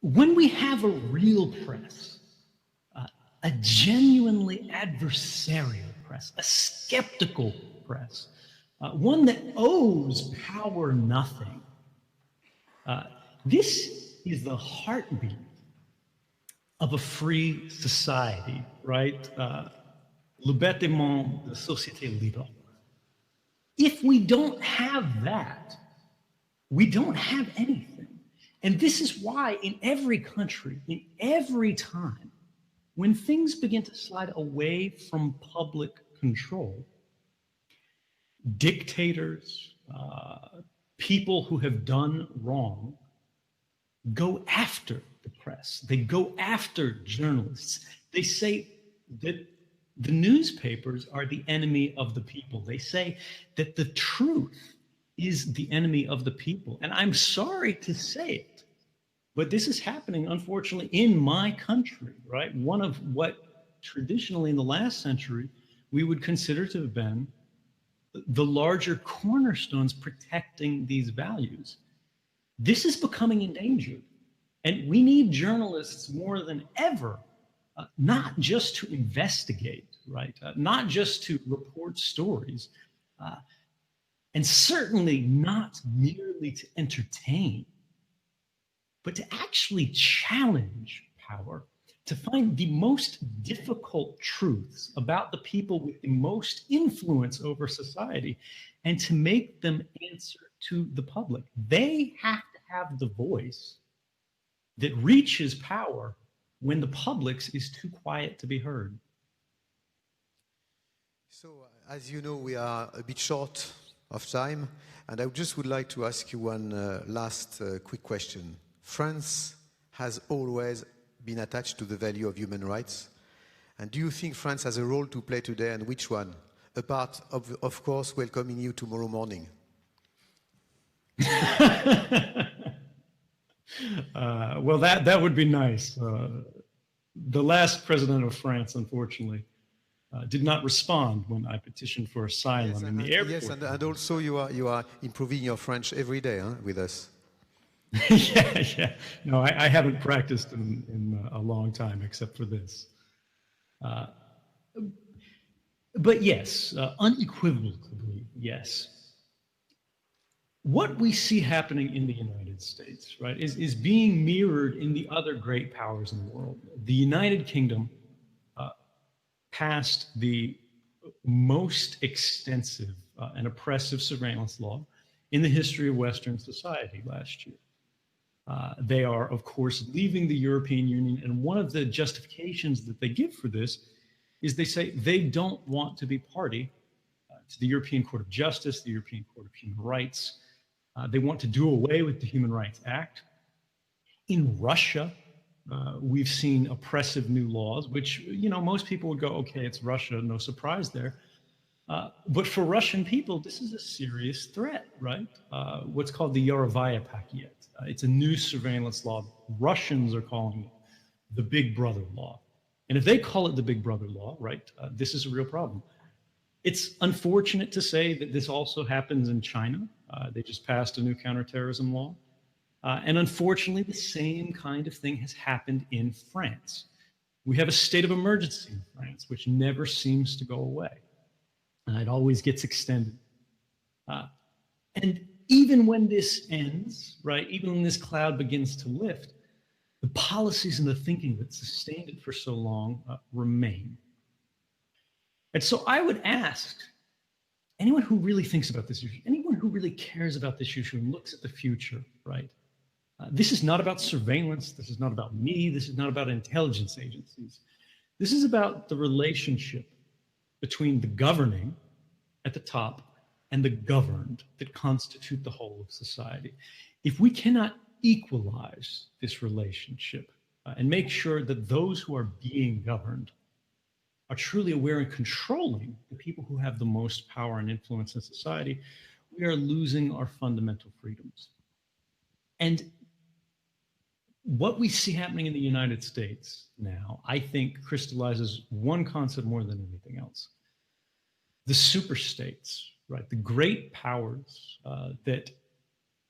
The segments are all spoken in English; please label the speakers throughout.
Speaker 1: when we have a real press, a genuinely adversarial press, a skeptical press, one that owes power nothing, this is the heartbeat of a free society, right? Le bâtiment de société libre. If we don't have that, we don't have anything. And this is why in every country, in every time, when things begin to slide away from public control, dictators, people who have done wrong, go after the press. They go after journalists. They say that the newspapers are the enemy of the people. They say that the truth is the enemy of the people. And I'm sorry to say it, but this is happening, unfortunately, in my country, right? One of what traditionally in the last century we would consider to have been the larger cornerstones protecting these values. This is becoming endangered. And we need journalists more than ever, not just to investigate, right? Not just to report stories, and certainly not merely to entertain, but to actually challenge power, to find the most difficult truths about the people with the most influence over society, and to make them answer to the public. They have to have the voice that reaches power when the public's is too quiet to be heard.
Speaker 2: So, as you know, we are a bit short of time, and I just would like to ask you one last quick question. France has always been attached to the value of human rights, and do you think France has a role to play today, and which one? Apart of course, welcoming you tomorrow morning.
Speaker 1: Well, that would be nice. The last president of France, unfortunately, did not respond when I petitioned for asylum in the airport.
Speaker 2: Yes, and also you are improving your French every day, huh, with us.
Speaker 1: Yeah. No, I haven't practiced in a long time except for this. But yes, unequivocally, yes. What we see happening in the United States, right, is being mirrored in the other great powers in the world. The United Kingdom passed the most extensive and oppressive surveillance law in the history of Western society last year. They are, of course, leaving the European Union, and one of the justifications that they give for this is they say they don't want to be party to the European Court of Justice, the European Court of Human Rights. They want to do away with the Human Rights Act. In Russia, we've seen oppressive new laws, which, you know, most people would go, okay, it's Russia, no surprise there. But for Russian people, this is a serious threat, right? What's called the Yarovaya Paket. It's a new surveillance law. Russians are calling it the Big Brother law. And if they call it the Big Brother law, right, this is a real problem. It's unfortunate to say that this also happens in China. They just passed a new counterterrorism law. And unfortunately, the same kind of thing has happened in France. We have a state of emergency in France, which never seems to go away. It always gets extended. And even when this ends, right, even when this cloud begins to lift, the policies and the thinking that sustained it for so long remain. And so I would ask anyone who really thinks about this issue, anyone who really cares about this issue and looks at the future, right? This is not about surveillance. This is not about me. This is not about intelligence agencies. This is about the relationship between the governing at the top and the governed that constitute the whole of society. If we cannot equalize this relationship and make sure that those who are being governed are truly aware and controlling the people who have the most power and influence in society, we are losing our fundamental freedoms. And what we see happening in the United States now, I think, crystallizes one concept more than anything else. The superstates, right, the great powers that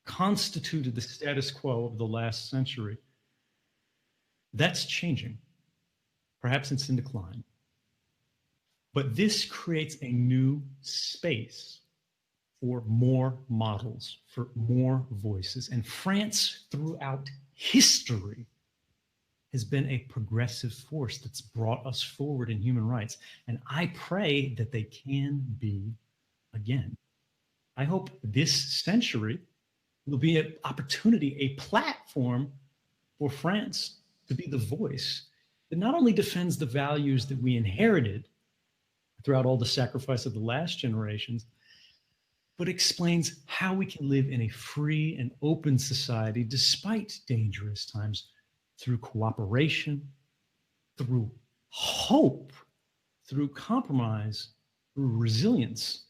Speaker 1: constituted the status quo of the last century, That's changing. Perhaps it's in decline. But this creates a new space for more models, for more voices. And France, throughout history, has been a progressive force that's brought us forward in human rights. And I pray that they can be again. I hope this century will be an opportunity, a platform for France to be the voice that not only defends the values that we inherited throughout all the sacrifice of the last generations, but explains how we can live in a free and open society despite dangerous times through cooperation, through hope, through compromise, through resilience,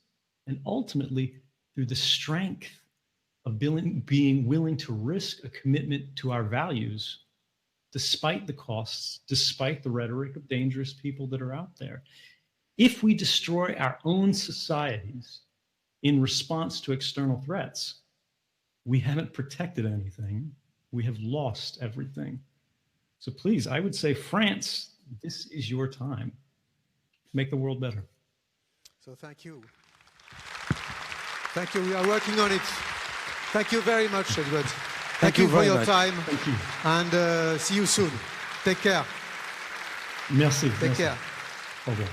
Speaker 1: and ultimately through the strength of being willing to risk a commitment to our values despite the costs, despite the rhetoric of dangerous people that are out there. If we destroy our own societies in response to external threats, we haven't protected anything. We have lost everything. So please, I would say, France, this is your time to make the world better.
Speaker 2: So thank you. Thank you. We are working on it. Thank you very much, Edward. Thank you for your time.
Speaker 1: Thank you.
Speaker 2: And see you soon. Take care.
Speaker 1: Merci.
Speaker 2: Take care.
Speaker 1: Au revoir.